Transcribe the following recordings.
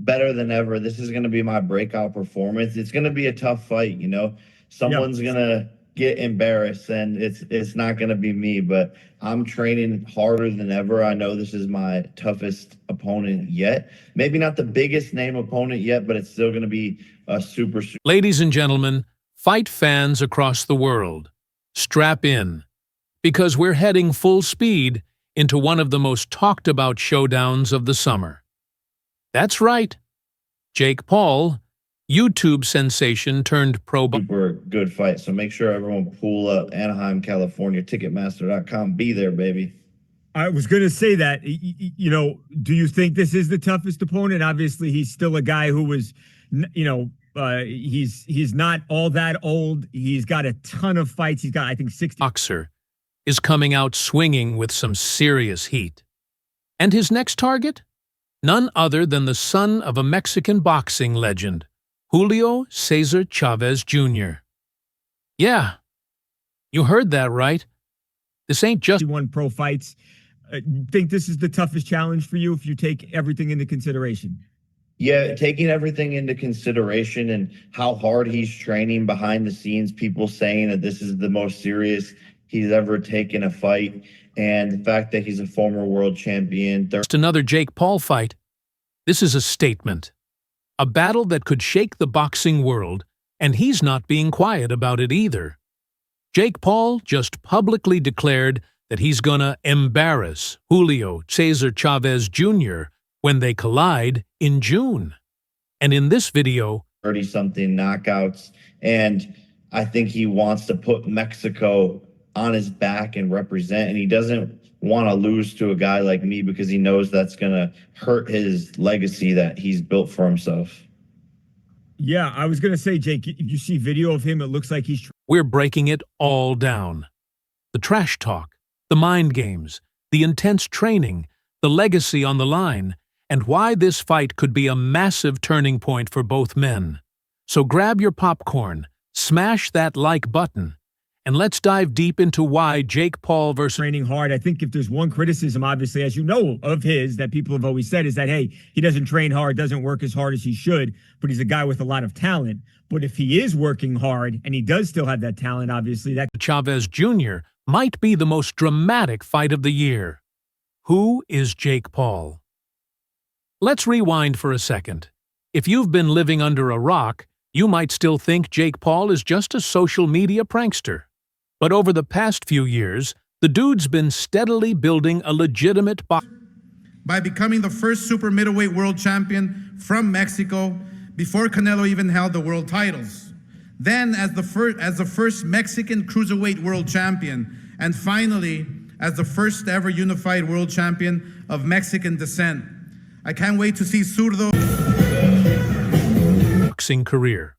better than ever. This is going to be my breakout performance. It's going to be a tough fight, you know. Someone's going to get embarrassed, and it's not going to be me, but I'm training harder than ever. I know this is my toughest opponent yet. Maybe not the biggest name opponent yet, but it's still going to be a super. Ladies and gentlemen, fight fans across the world, strap in, because we're heading full speed into one of the most talked about showdowns of the summer. That's right. Jake Paul, YouTube sensation turned pro. Super good fight. So make sure everyone pull up Anaheim, California, Ticketmaster.com. Be there, baby. I was going to say that, you know, do you think this is the toughest opponent? Obviously, he's still a guy who was, you know, he's not all that old. He's got a ton of fights. He's got, I think, 60. Boxer is coming out swinging with some serious heat. And his next target? None other than the son of a Mexican boxing legend, Julio Cesar Chavez Jr. Yeah, you heard that right. This ain't just 61 pro fights. Think this is the toughest challenge for you if you take everything into consideration? Yeah, taking everything into consideration and how hard he's training behind the scenes, people saying that this is the most serious he's ever taken a fight, and the fact that he's a former world champion. Just another Jake Paul fight. This is a statement. A battle that could shake the boxing world, and he's not being quiet about it either. Jake Paul just publicly declared that he's gonna embarrass Julio Cesar Chavez Jr. when they collide in June. And in this video, 30-something knockouts, and I think he wants to put Mexico on his back and represent, and he doesn't want to lose to a guy like me because he knows that's going to hurt his legacy that he's built for himself. Yeah, I was going to say, Jake, if you see video of him, it looks like he's... We're breaking it all down. The trash talk, the mind games, the intense training, the legacy on the line, and why this fight could be a massive turning point for both men. So grab your popcorn, smash that like button, and let's dive deep into why Jake Paul versus... Training hard. I think if there's one criticism, obviously, as you know, of his, that people have always said is that, hey, he doesn't train hard, doesn't work as hard as he should, but he's a guy with a lot of talent. But if he is working hard, and he does still have that talent, obviously, that... Chavez Jr. might be the most dramatic fight of the year. Who is Jake Paul? Let's rewind for a second. If you've been living under a rock, you might still think Jake Paul is just a social media prankster. But over the past few years, the dude's been steadily building a legitimate box by becoming the first super middleweight world champion from Mexico before Canelo even held the world titles. Then as the first Mexican cruiserweight world champion, and finally as the first ever unified world champion of Mexican descent. I can't wait to see Zurdo boxing career.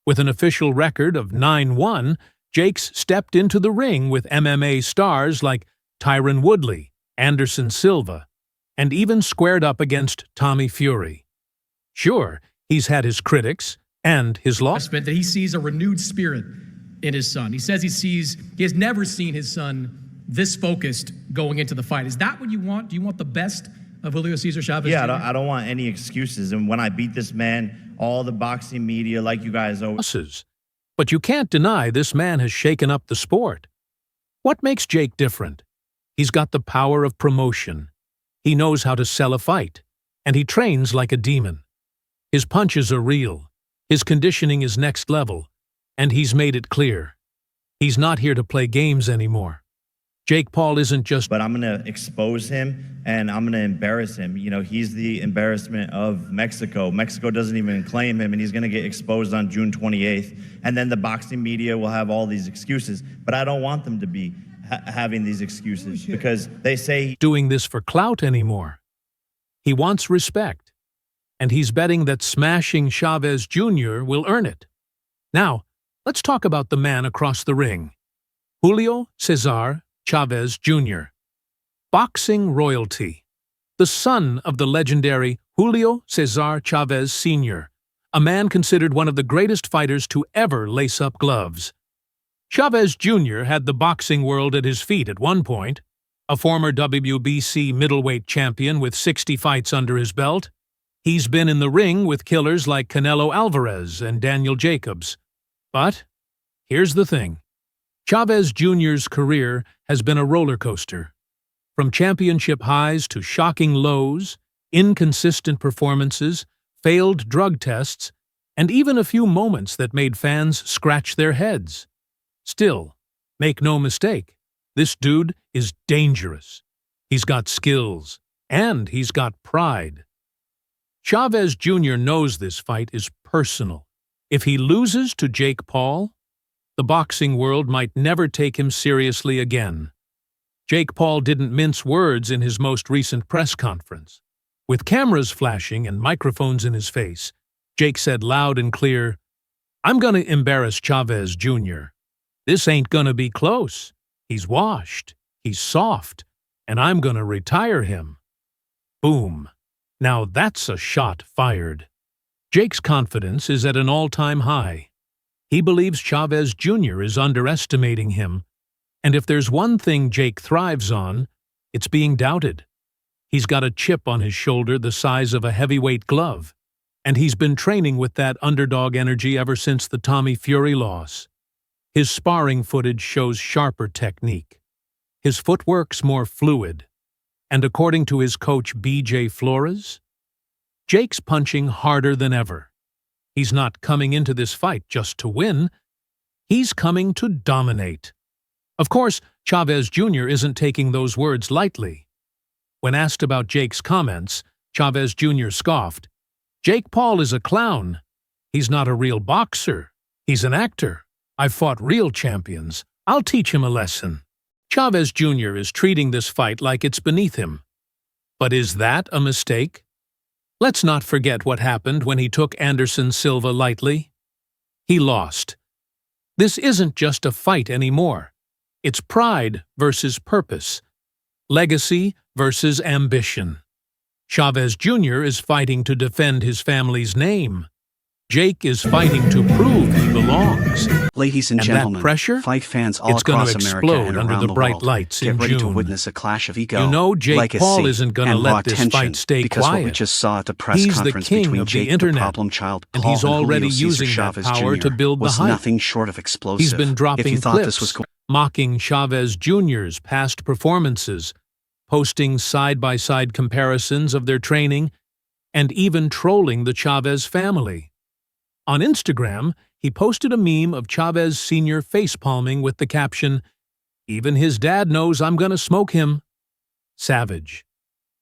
With an official record of 9-1, Jake's stepped into the ring with MMA stars like Tyron Woodley, Anderson Silva, and even squared up against Tommy Fury. Sure, he's had his critics and his loss. That he sees a renewed spirit in his son. He says he has never seen his son this focused going into the fight. Is that what you want? Do you want the best of Julio Cesar Chavez? Yeah, Jr.? I don't want any excuses. And when I beat this man, all the boxing media, like you guys always... But you can't deny this man has shaken up the sport. What makes Jake different? He's got the power of promotion. He knows how to sell a fight, and he trains like a demon. His punches are real, his conditioning is next level, and he's made it clear. He's not here to play games anymore. Jake Paul isn't just... But I'm going to expose him, and I'm going to embarrass him. You know, he's the embarrassment of Mexico. Mexico doesn't even claim him, and he's going to get exposed on June 28th. And then the boxing media will have all these excuses. But I don't want them to be having these excuses because they say... doing this for clout anymore. He wants respect, and he's betting that smashing Chavez Jr. will earn it. Now, let's talk about the man across the ring. Julio Cesar Chavez Jr. Boxing royalty. The son of the legendary Julio Cesar Chavez Sr., a man considered one of the greatest fighters to ever lace up gloves. Chavez Jr. had the boxing world at his feet at one point, a former WBC middleweight champion with 60 fights under his belt. He's been in the ring with killers like Canelo Alvarez and Daniel Jacobs. But here's the thing. Chavez Jr.'s career has been a roller coaster. From championship highs to shocking lows, inconsistent performances, failed drug tests, and even a few moments that made fans scratch their heads. Still, make no mistake, this dude is dangerous. He's got skills, and he's got pride. Chavez Jr. knows this fight is personal. If he loses to Jake Paul, the boxing world might never take him seriously again. Jake Paul didn't mince words in his most recent press conference. With cameras flashing and microphones in his face, Jake said loud and clear, "I'm gonna embarrass Chavez Jr. This ain't gonna be close. He's washed, he's soft, and I'm gonna retire him." Boom. Now that's a shot fired. Jake's confidence is at an all-time high. He believes Chavez Jr. is underestimating him, and if there's one thing Jake thrives on, it's being doubted. He's got a chip on his shoulder the size of a heavyweight glove, and he's been training with that underdog energy ever since the Tommy Fury loss. His sparring footage shows sharper technique. His footwork's more fluid, and according to his coach BJ Flores, Jake's punching harder than ever. He's not coming into this fight just to win. He's coming to dominate. Of course, Chavez Jr. isn't taking those words lightly. When asked about Jake's comments, Chavez Jr. scoffed, "Jake Paul is a clown. He's not a real boxer. He's an actor. I've fought real champions. I'll teach him a lesson." Chavez Jr. is treating this fight like it's beneath him. But is that a mistake? Let's not forget what happened when he took Anderson Silva lightly. He lost. This isn't just a fight anymore. It's pride versus purpose, legacy versus ambition. Chavez Jr. is fighting to defend his family's name. Jake is fighting to prove he belongs. Ladies and gentlemen, that pressure, fight fans all it's going across to America explode and under around the the bright world. lights Get in ready to June. witness a clash of ego, You know Jake legacy, Paul isn't going to and let raw this tension, fight stay because quiet. what we just saw at the press He's the conference king between of the Jake, internet, the problem child, and Paul, he's already Julio Cesar using that Chavez power Jr. to build the was hype. nothing short of explosive. He's been if dropping you thought this was clips, mocking Chavez Jr.'s past performances, posting side-by-side comparisons of their training, and even trolling the Chavez family. On Instagram, he posted a meme of Chavez Sr. facepalming with the caption, "Even his dad knows I'm gonna smoke him." Savage.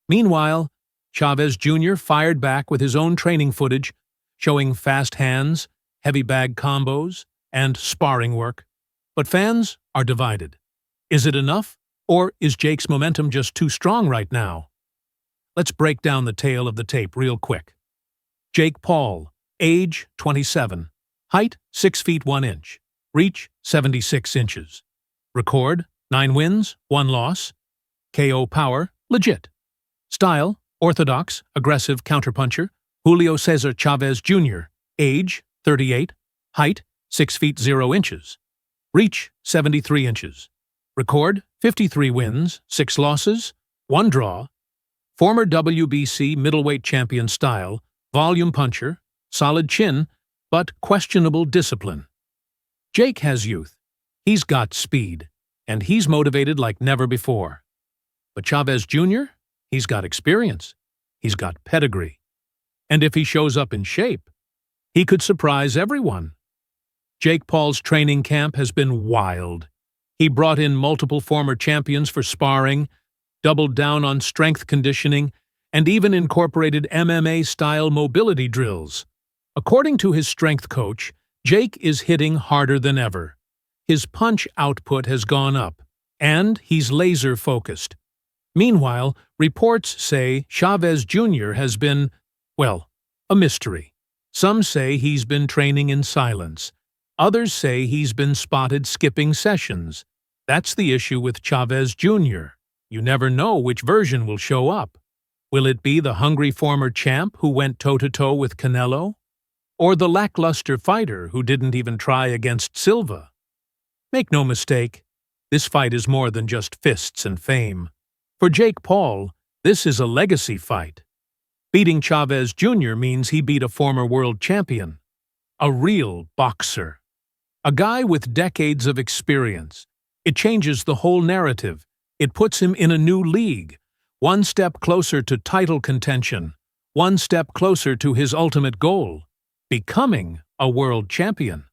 Meanwhile, Chavez Jr. fired back with his own training footage, showing fast hands, heavy bag combos, and sparring work. But fans are divided. Is it enough, or is Jake's momentum just too strong right now? Let's break down the tale of the tape real quick. Jake Paul, age 27, height 6 feet 1 inch, reach 76 inches. Record 9 wins, 1 loss. KO power legit. Style orthodox, aggressive counterpuncher. Julio Cesar Chavez Jr., age 38, height 6 feet 0 inches. Reach 73 inches. Record 53 wins, 6 losses, 1 draw. Former WBC middleweight champion style, volume puncher, solid chin, but questionable discipline. Jake has youth. He's got speed, and he's motivated like never before. But Chavez Jr., he's got experience. He's got pedigree. And if he shows up in shape, he could surprise everyone. Jake Paul's training camp has been wild. He brought in multiple former champions for sparring, doubled down on strength conditioning, and even incorporated MMA-style mobility drills. According to his strength coach, Jake is hitting harder than ever. His punch output has gone up, and he's laser-focused. Meanwhile, reports say Chavez Jr. has been, well, a mystery. Some say he's been training in silence. Others say he's been spotted skipping sessions. That's the issue with Chavez Jr. You never know which version will show up. Will it be the hungry former champ who went toe-to-toe with Canelo? Or the lackluster fighter who didn't even try against Silva? Make no mistake, this fight is more than just fists and fame. For Jake Paul, this is a legacy fight. Beating Chavez Jr. means he beat a former world champion, a real boxer, a guy with decades of experience. It changes the whole narrative. It puts him in a new league, one step closer to title contention, one step closer to his ultimate goal, becoming a world champion.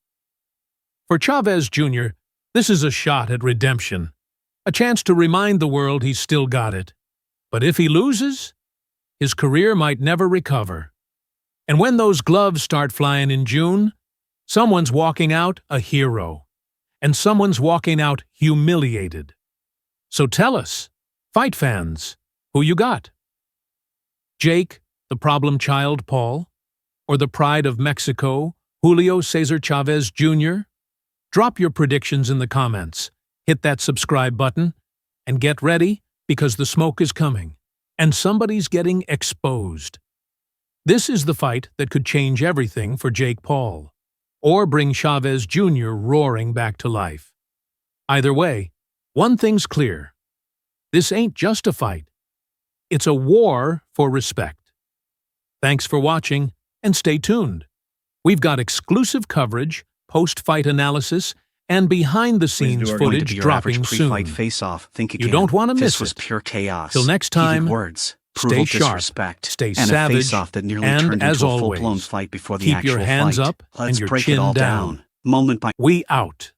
For Chavez Jr., this is a shot at redemption, a chance to remind the world he's still got it. But if he loses, his career might never recover. And when those gloves start flying in June, someone's walking out a hero, and someone's walking out humiliated. So tell us, fight fans, who you got? Jake, the problem child Paul? Or the pride of Mexico, Julio Cesar Chavez Jr.? Drop your predictions in the comments, hit that subscribe button, and get ready because the smoke is coming, and somebody's getting exposed. This is the fight that could change everything for Jake Paul, or bring Chavez Jr. roaring back to life. Either way, one thing's clear. This ain't just a fight. It's a war for respect. Thanks for watching, and stay tuned. We've got exclusive coverage, post-fight analysis, and behind-the-scenes footage dropping soon. Pre-fight face-off. Think again. You don't want to miss This was it. pure chaos. Till next time, Heated words, stay brutal sharp, disrespect, stay and savage, a face-off that nearly and turned as into a always, full-blown fight before the keep actual your hands fight. up Let's and your break chin it all down. down. Moment by We out.